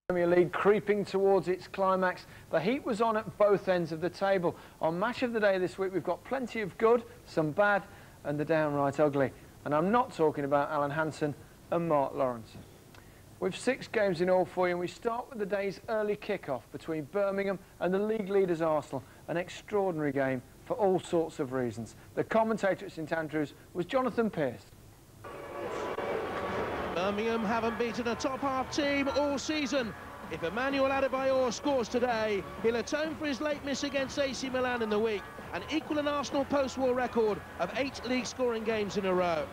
Premier League creeping towards its climax. The heat was on at both ends of the table. On Match of the Day this week, we've got plenty of good, some bad, and the downright ugly. And I'm not talking about Alan Hansen and Mark Lawrence. We've 6 games in all for you, and we start with the day's early kick-off between Birmingham and the league leaders Arsenal. An extraordinary game for all sorts of reasons. The commentator at St Andrews was Jonathan Pearce. Birmingham haven't beaten a top-half team all season. If Emmanuel Adebayor scores today, he'll atone for his late miss against AC Milan in the week and equal an Arsenal post-war record of 8 league scoring games in a row.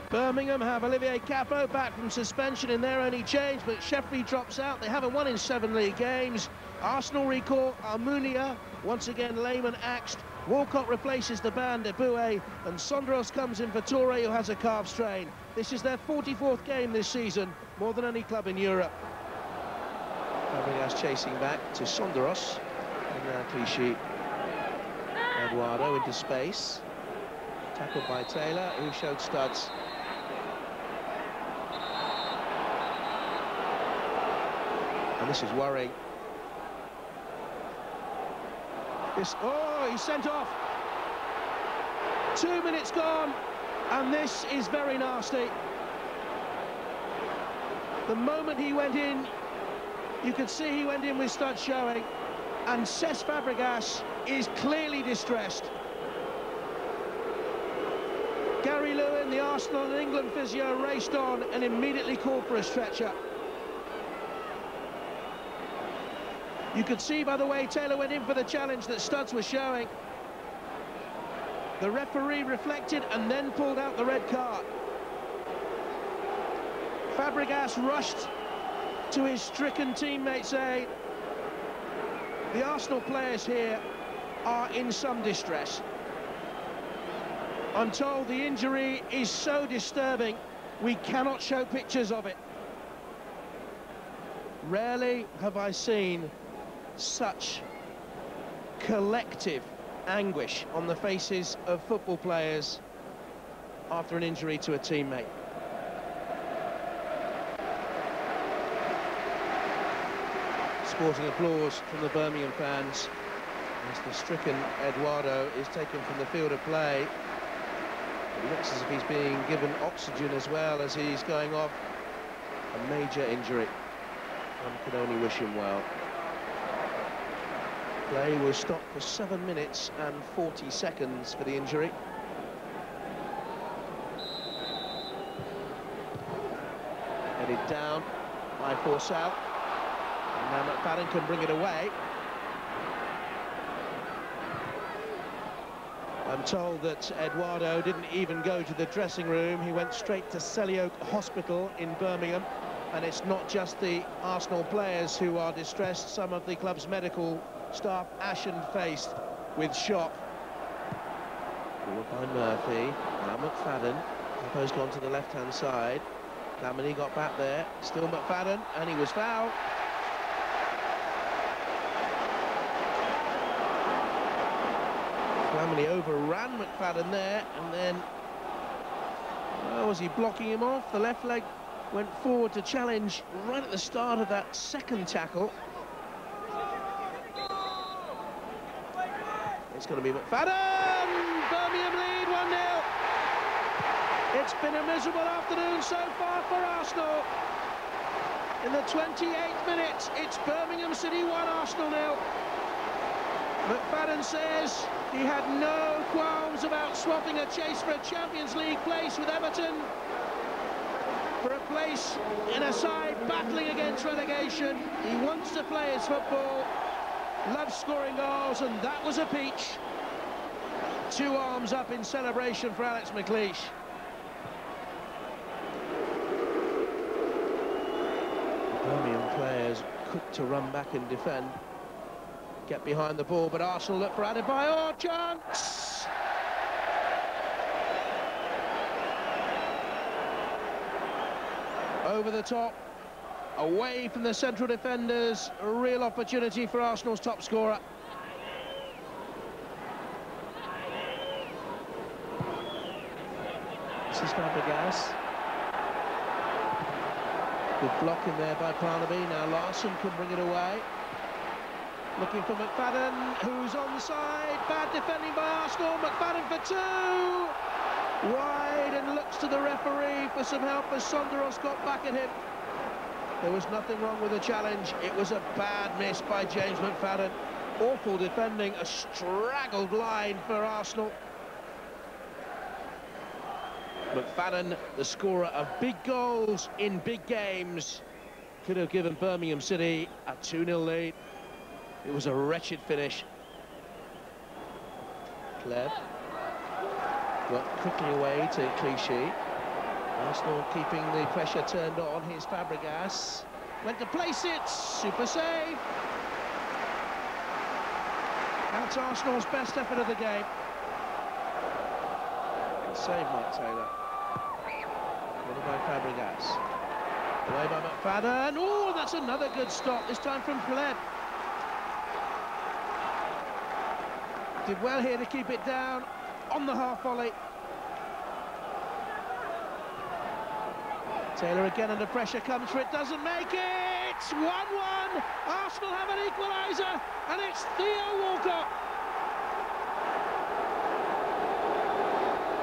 Birmingham have Olivier Capo back from suspension in their only change, but Sheffley drops out. They haven't won in 7 league games. Arsenal recall Almunia, once again lame and axed. Walcott replaces the band Eboué, and Sondros comes in for Toure, who has a calf strain. This is their 44th game this season, more than any club in Europe. Fabregas chasing back to Sondros, and now Clichy. Eduardo into space, tackled by Taylor, who showed studs. And this is worrying. Oh, he's sent off. 2 minutes gone, and this is very nasty. The moment he went in, you could see he went in with studs showing, and Cesc Fabregas is clearly distressed. Gary Lewin, the Arsenal and England physio, raced on and immediately called for a stretcher. You could see by the way Taylor went in for the challenge that studs were showing. The referee reflected and then pulled out the red card. Fabregas rushed to his stricken teammates' aid. The Arsenal players here are in some distress. I'm told the injury is so disturbing we cannot show pictures of it. Rarely have I seen such collective anguish on the faces of football players after an injury to a teammate. Sporting applause from the Birmingham fans as the stricken Eduardo is taken from the field of play. It looks as if he's being given oxygen as well as he's going off. A major injury. One can only wish him well. Play was stopped for 7 minutes and 40 seconds for the injury. Headed down by Forsyth. And now McFadden can bring it away. I'm told that Eduardo didn't even go to the dressing room. He went straight to Selly Oak Hospital in Birmingham. And it's not just the Arsenal players who are distressed. Some of the club's medical staff ashen-faced with shock. Forward by Murphy. Now McFadden. Capo's gone to the left-hand side. Flamini got back there. Still McFadden, and he was fouled. Flamini overran McFadden there, and then... Oh, was he blocking him off? The left leg went forward to challenge right at the start of that second tackle. It's going to be McFadden! Birmingham lead 1-0. It's been a miserable afternoon so far for Arsenal. In the 28th minute, it's Birmingham City 1, Arsenal 0. McFadden says he had no qualms about swapping a chase for a Champions League place with Everton for a place in a side battling against relegation. He wants to play his football, loves scoring goals, and that was a peach. 2 arms up in celebration for Alex McLeish. Birmingham players quick to run back and defend. Get behind the ball, but Arsenal look for Adebayor. Chance! Over the top, away from the central defenders, a real opportunity for Arsenal's top scorer. This is Fabregas. Good block in there by Barnaby. Now Larson can bring it away. Looking for McFadden, who's on the side. Bad defending by Arsenal. McFadden for two. Wide, and looks to the referee for some help as Sonderos got back at him. There was nothing wrong with the challenge. It was a bad miss by James McFadden. Awful defending, a straggled line for Arsenal. McFadden, the scorer of big goals in big games, could have given Birmingham City a 2-0 lead. It was a wretched finish. Kleb got quickly away to Clichy. Arsenal keeping the pressure turned on. Here's Fabregas. Went to place it. Super save. That's Arsenal's best effort of the game. Save Mark Taylor. What by Fabregas? Away by McFadden. Oh, that's another good stop, this time from Kleb. Did well here to keep it down on the half volley. Taylor again under pressure, comes for it, doesn't make it! 1-1! Arsenal have an equaliser, and it's Theo Walcott.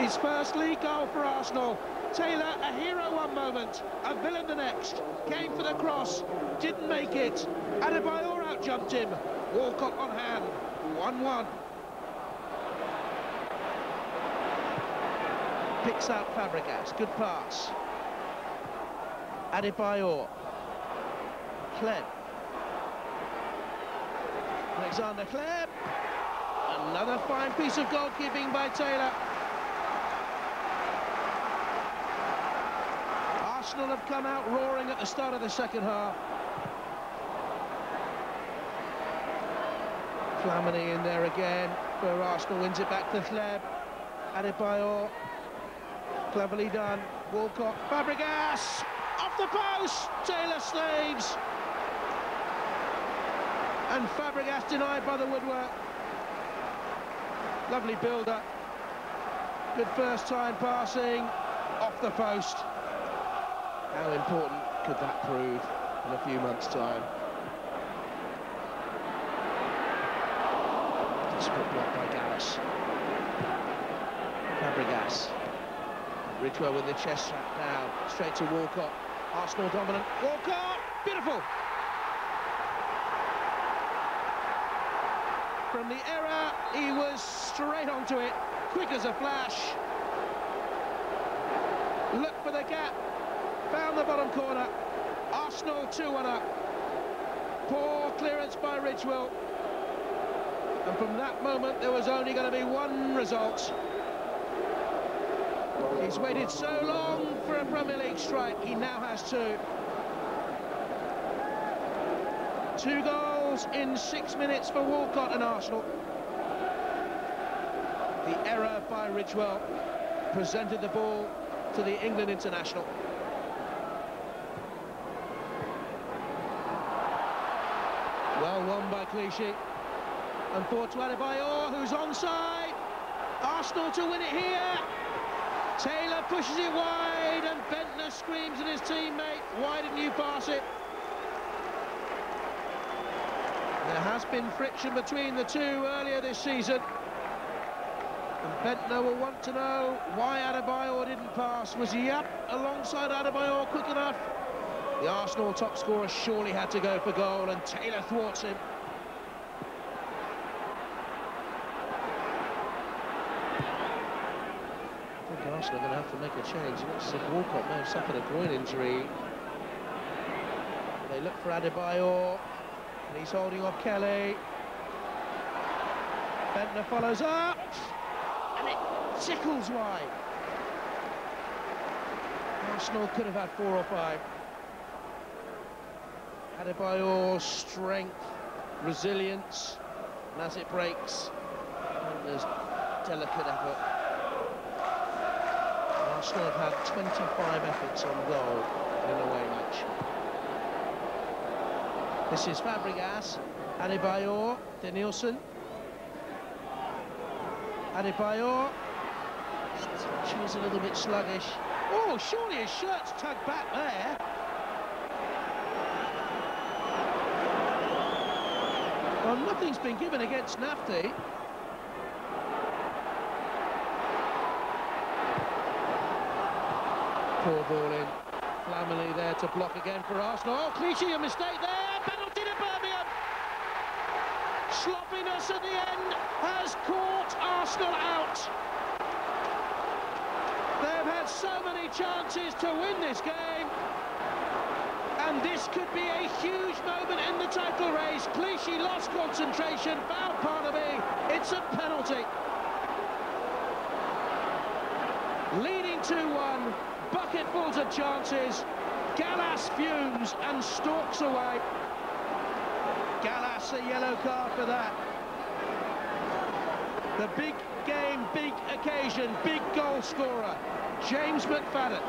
His first league goal for Arsenal. Taylor, a hero one moment, a villain the next. Came for the cross, didn't make it. Adebayor out-jumped him. Walcott on hand, 1-1. Picks out Fabregas, good pass. Adebayor. Kleb. Alexander Kleb. Another fine piece of goalkeeping by Taylor. Arsenal have come out roaring at the start of the second half. Flamini in there again, where Arsenal wins it back to Kleb. Adebayor. Cleverly done. Walcott. Fabregas. Off the post. Taylor saves. And Fabregas denied by the woodwork. Lovely build-up. Good first time passing. Off the post. How important could that prove in a few months' time? Desperate block by Gallas. Fabregas. Ridgewell with the chest strap down, straight to Walcott. Arsenal dominant. Walcott, beautiful. From the error, he was straight onto it, quick as a flash. Looked for the gap, found the bottom corner. Arsenal 2-1 up. Poor clearance by Ridgewell. And from that moment, there was only going to be one result. He's waited so long for a Premier League strike, he now has two. 2 goals in 6 minutes for Walcott and Arsenal. The error by Ridgewell presented the ball to the England international. Well won by Clichy. And forward to Adebayor, who's onside. Arsenal to win it here. Taylor pushes it wide, and Bentner screams at his teammate, why didn't you pass it? There has been friction between the two earlier this season. And Bentner will want to know why Adebayor didn't pass. Was he up alongside Adebayor quick enough? The Arsenal top scorer surely had to go for goal, and Taylor thwarts him. Arsenal are going to have to make a change. It looks as if Walcott may have suffered a groin injury. They look for Adebayor, and he's holding off Kelly. Bentner follows up, and it tickles wide. Arsenal could have had 4 or 5. Adebayor's strength, resilience, and as it breaks, Bentner's delicate effort. Arsenal have had 25 efforts on goal in an away match. This is Fabregas, Adebayor, Denilson. Adebayor. She was a little bit sluggish. Oh, surely his shirt's tugged back there. Well, nothing's been given against Nafti. Poor ball in. Flamini there to block again for Arsenal. Oh, Clichy, a mistake there. Penalty to Birmingham. Sloppiness at the end has caught Arsenal out. They've had so many chances to win this game. And this could be a huge moment in the title race. Clichy lost concentration, fouled Parnaby. It's a penalty. Leading 2-1, bucketfuls of chances. Gallas fumes and stalks away. Gallas, a yellow card for that. The big game, big occasion, big goal scorer, James McFadden.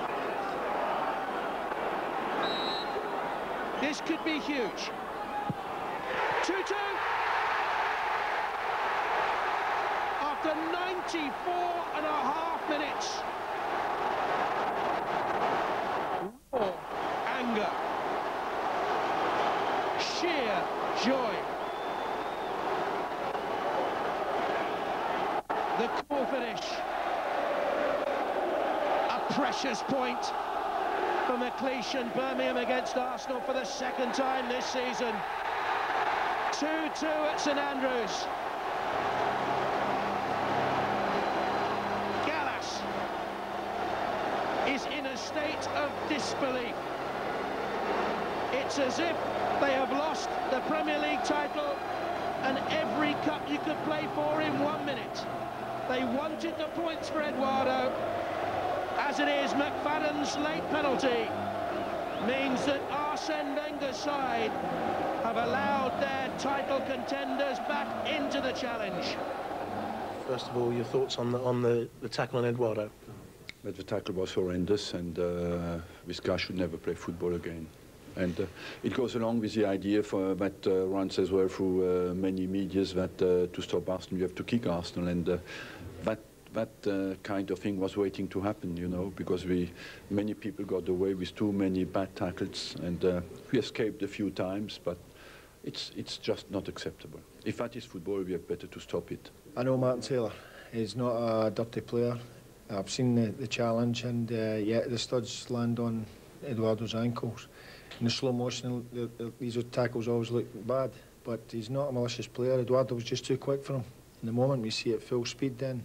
This could be huge. 2-2. After 94.5 minutes. Raw anger. Sheer joy. The cool finish. A precious point from the Clichy and Birmingham against Arsenal for the second time this season. 2-2 at St Andrews. Gallas is in a state of disbelief. It's as if they have lost the Premier League title and every cup you could play for in 1 minute. They wanted the points for Eduardo. As it is, McFadden's late penalty means that Arsene Wenger's side have allowed their title contenders back into the challenge. First of all, your thoughts on the tackle on Eduardo? But the tackle was horrendous, and this guy should never play football again. And it goes along with the idea that runs as well through many medias that to stop Arsenal, you have to kick Arsenal, and that kind of thing was waiting to happen, you know, because many people got away with too many bad tackles, and we escaped a few times, but it's just not acceptable. If that is football, we have better to stop it. I know Martin Taylor. He's not a dirty player. I've seen the challenge, and yeah, the studs land on Eduardo's ankles. In the slow motion, these tackles always look bad, but he's not a malicious player. Eduardo was just too quick for him. In the moment we see it full speed, then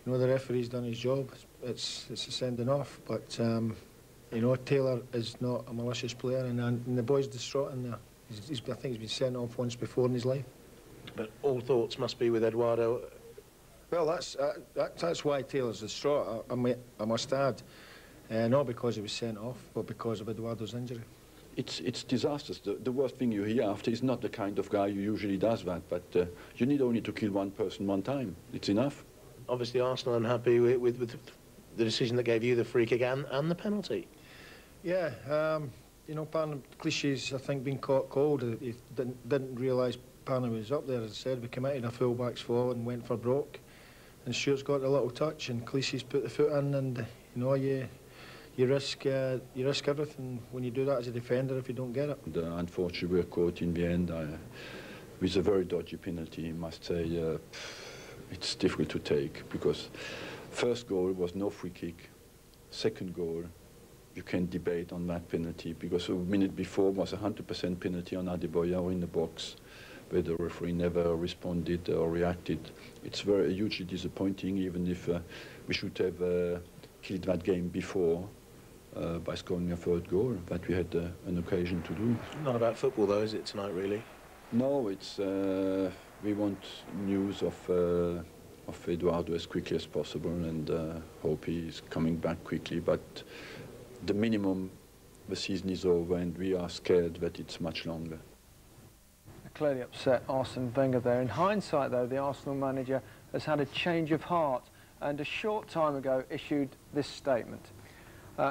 you know the referee's done his job. It's a sending off, but you know Taylor is not a malicious player, and the boy's distraught in there. I think he's been sent off once before in his life. But all thoughts must be with Eduardo. Well, that's why Taylor's distraught. I must add, not because he was sent off, but because of Eduardo's injury. It's disastrous. The worst thing you hear after is not the kind of guy who usually does that, but you need only to kill one person one time. It's enough. Obviously, Arsenal unhappy with the decision that gave you the free kick and the penalty. Yeah, you know, Clichy's, I think, been caught cold. He didn't realise Parnham was up there. As I said, we committed a full-backs forward and went for broke. And Stewart's got a little touch, and Clichy's put the foot in, and you know, you risk everything when you do that as a defender if you don't get it. And, unfortunately, we were caught in the end with a very dodgy penalty, I must say. It's difficult to take, because first goal was no free kick. Second goal, you can debate on that penalty, because a minute before was a 100% penalty on Adebayor in the box, where the referee never responded or reacted. It's very hugely disappointing, even if we should have killed that game before by scoring a third goal that we had an occasion to do. Not about football, though, is it, tonight, really? No, it's we want news of Eduardo as quickly as possible, and hope he's coming back quickly. But the minimum, the season is over, and we are scared that it's much longer. Clearly upset Arsene Wenger there. In hindsight, though, the Arsenal manager has had a change of heart, and a short time ago issued this statement.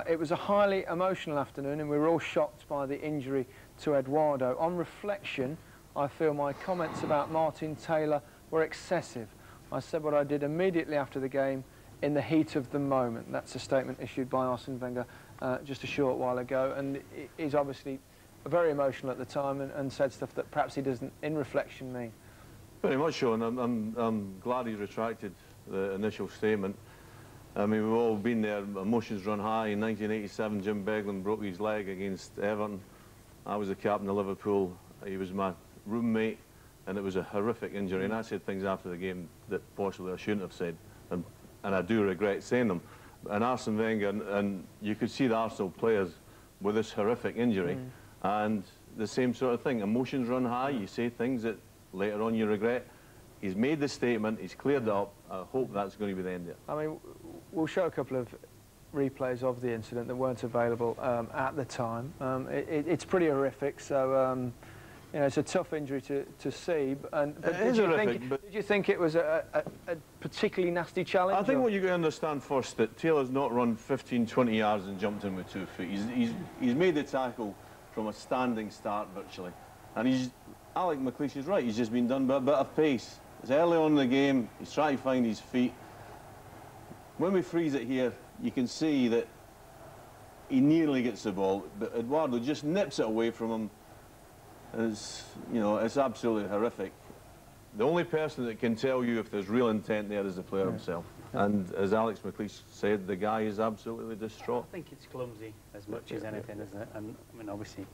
It was a highly emotional afternoon, and we were all shocked by the injury to Eduardo. On reflection, I feel my comments about Martin Taylor were excessive. I said what I did immediately after the game in the heat of the moment. That's a statement issued by Arsene Wenger just a short while ago, and he's obviously very emotional at the time and said stuff that perhaps he doesn't, in reflection, mean. Very much so, and I'm glad he retracted the initial statement. I mean, we've all been there, emotions run high. In 1987, Jim Beglin broke his leg against Everton. I was the captain of Liverpool. He was my roommate, and it was a horrific injury. And I said things after the game that possibly I shouldn't have said, and I do regret saying them. And Arsene Wenger, and you could see the Arsenal players with this horrific injury, and the same sort of thing. Emotions run high, you say things that later on you regret. He's made the statement, he's cleared it up. I hope that's going to be the end of it. I mean, we'll show a couple of replays of the incident that weren't available at the time. It's pretty horrific, so you know, it's a tough injury to see. But did you think it was a particularly nasty challenge? I think what you've got to understand first, that Taylor's not run 15, 20 yards and jumped in with 2 feet. He's made the tackle from a standing start virtually, and Alec McLeish is right. He's just been done by a bit of pace. It's early on in the game. He's trying to find his feet. When we freeze it here, you can see that he nearly gets the ball, but Eduardo just nips it away from him. It's, you know, it's absolutely horrific. The only person that can tell you if there's real intent there is the player himself. And as Alex McLeish said, the guy is absolutely distraught. I think it's clumsy as much as anything, isn't it? And I mean, obviously,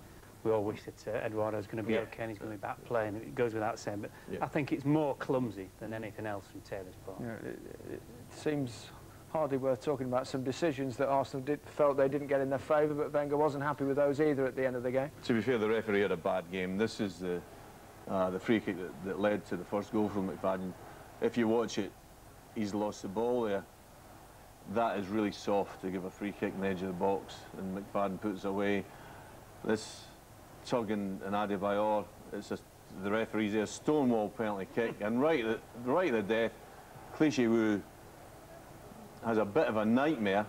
we all wish that Eduardo's going to be okay and he's going to be back playing. It goes without saying, but I think it's more clumsy than anything else from Taylor's part. Yeah, it seems hardly worth talking about some decisions that Arsenal felt they didn't get in their favour, but Wenger wasn't happy with those either at the end of the game. To be fair, the referee had a bad game. This is the free kick that led to the first goal from McFadden. If you watch it, he's lost the ball there. That is really soft to give a free kick in the edge of the box, and McFadden puts it away. This tug and Adebayor, it's just the referee's there, stonewall penalty kick, and right at the death, Clichy has a bit of a nightmare,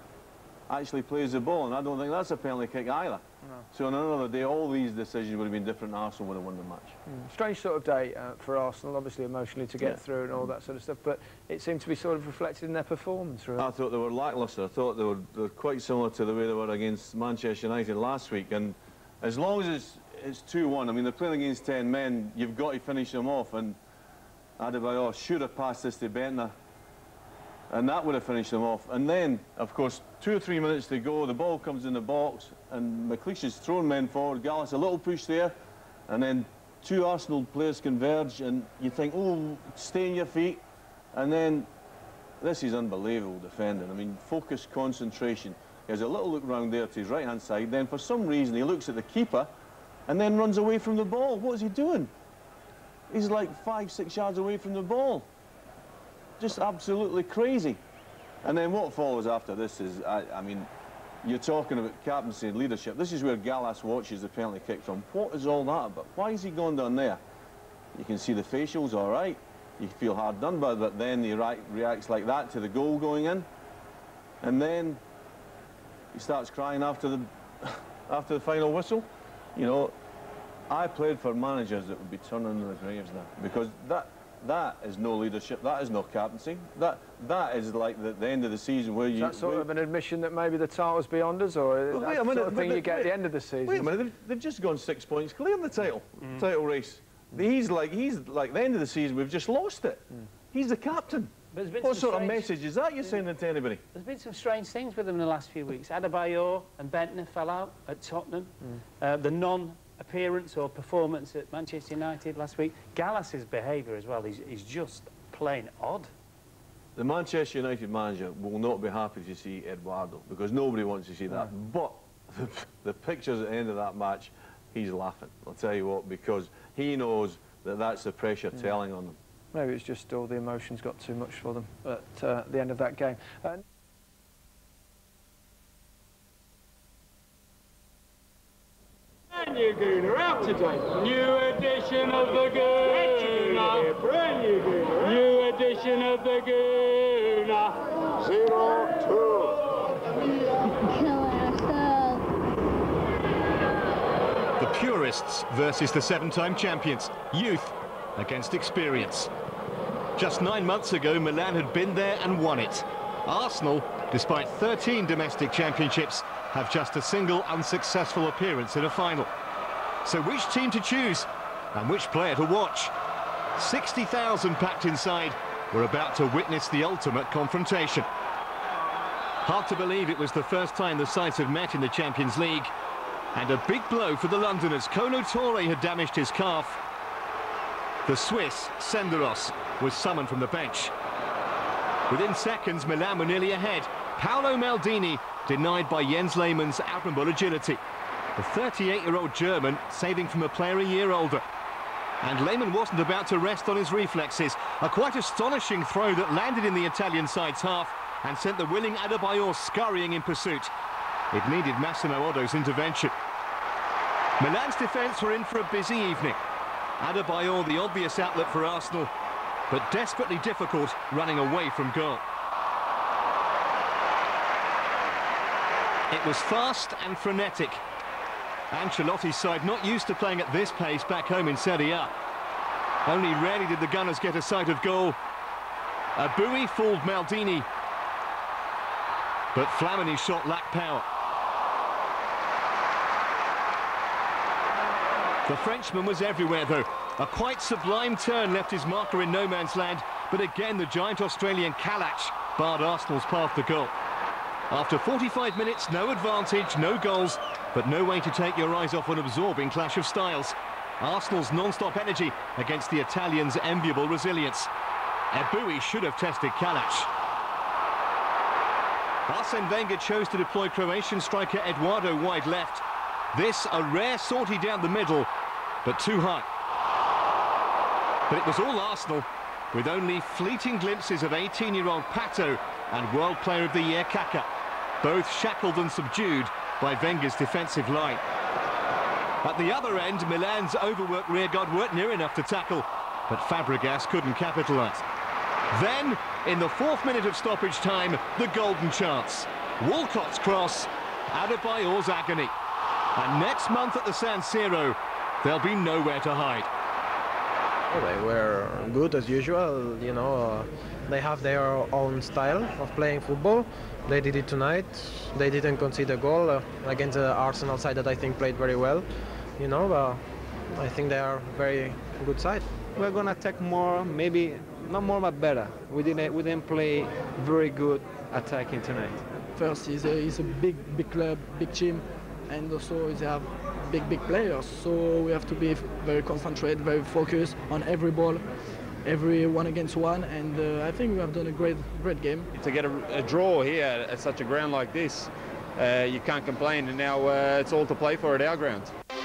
actually plays the ball, and I don't think that's a penalty kick either. No. So on another day, all these decisions would have been different, and Arsenal would have won the match. Strange sort of day for Arsenal, obviously emotionally to get through and all that sort of stuff, but it seemed to be sort of reflected in their performance, really. I thought they were lacklustre. I thought they were quite similar to the way they were against Manchester United last week, and as long as it's 2-1, I mean, they're playing against 10 men, you've got to finish them off, and Adebayor should have passed this to Bentner, and that would have finished them off. And then, of course, 2 or 3 minutes to go, the ball comes in the box, and McLeish is throwing men forward. Gallas, a little push there, and then 2 Arsenal players converge, and you think, oh, stay on your feet. And then, this is unbelievable defending. I mean, focus, concentration. He has a little look round there to his right-hand side, then for some reason he looks at the keeper, and then runs away from the ball. What is he doing? He's like 5, 6 yards away from the ball. Just absolutely crazy. And then what follows after this is, I mean, you're talking about captaincy and leadership. This is where Gallas watches the penalty kick from. What is all that about? Why has he gone down there? You can see the facials, all right. You feel hard done by, but then he reacts like that to the goal going in. And then he starts crying after the final whistle. You know, I played for managers that would be turning in their graves now, because that is no leadership, that is no captaincy. That is like the end of the season where you... Is that sort of an admission that maybe the title's beyond us, or that sort of thing you get at the end of the season? Wait a minute, they've just gone 6 points clear in the title race. He's like the end of the season, we've just lost it. He's the captain. What sort of message is that you're sending to anybody? There's been some strange things with him in the last few weeks. Adebayor and Bentner fell out at Tottenham. The non-appearance or performance at Manchester United last week. Gallas's behaviour as well, he's just plain odd. The Manchester United manager will not be happy to see Eduardo, because nobody wants to see that. But the pictures at the end of that match, he's laughing. I'll tell you what, because he knows that that's the pressure telling on them. Maybe it's just all the emotions got too much for them at the end of that game. And new Gooner out today. New edition of the Gooner. Brand new Gooner. New edition of the Gooner. 02. The purists versus the 7-time champions. Youth against experience. Just 9 months ago, Milan had been there and won it. Arsenal, despite 13 domestic championships, have just a single unsuccessful appearance in a final. So which team to choose and which player to watch? 60,000 packed inside. We're about to witness the ultimate confrontation. Hard to believe it was the first time the sides have met in the Champions League. And a big blow for the Londoners. Kolo Touré had damaged his calf. The Swiss, Senderos, was summoned from the bench. Within seconds, Milan were nearly ahead. Paolo Maldini denied by Jens Lehmann's admirable agility. The 38-year-old German saving from a player a year older. And Lehmann wasn't about to rest on his reflexes. A quite astonishing throw that landed in the Italian side's half and sent the willing Adebayor scurrying in pursuit. It needed Massimo Oddo's intervention. Milan's defence were in for a busy evening. Adebayor, the obvious outlet for Arsenal, but desperately difficult running away from goal. It was fast and frenetic. Ancelotti's side not used to playing at this pace back home in Serie A. Only rarely did the Gunners get a sight of goal. A buoy fooled Maldini, but Flamini's shot lacked power. The Frenchman was everywhere, though. A quite sublime turn left his marker in no man's land, but again the giant Australian Kalach barred Arsenal's path to goal. After 45 minutes, no advantage, no goals, but no way to take your eyes off an absorbing clash of styles. Arsenal's non-stop energy against the Italians' enviable resilience. Eboué should have tested Kalach. Arsene Wenger chose to deploy Croatian striker Eduardo wide left. This a rare sortie down the middle, but too high. But it was all Arsenal, with only fleeting glimpses of 18-year-old Pato and World Player of the Year Kaka, both shackled and subdued by Wenger's defensive line. At the other end, Milan's overworked rearguard weren't near enough to tackle, but Fabregas couldn't capitalise. Then, in the 4th minute of stoppage time, the golden chance. Walcott's cross, Adebayor's agony. And next month at the San Siro, there'll be nowhere to hide. They were good as usual, you know. They have their own style of playing football. They did it tonight. They didn't concede a goal against the Arsenal side that I think played very well. You know, I think they are a very good side. We're gonna attack more, maybe not more but better. We didn't play very good attacking tonight. First, it's a big club, big team, and also they have big players. So we have to be very concentrated, very focused on every ball, every 1-against-1, and I think we have done a great game. To get a draw here at such a ground like this, you can't complain, and now it's all to play for at our ground.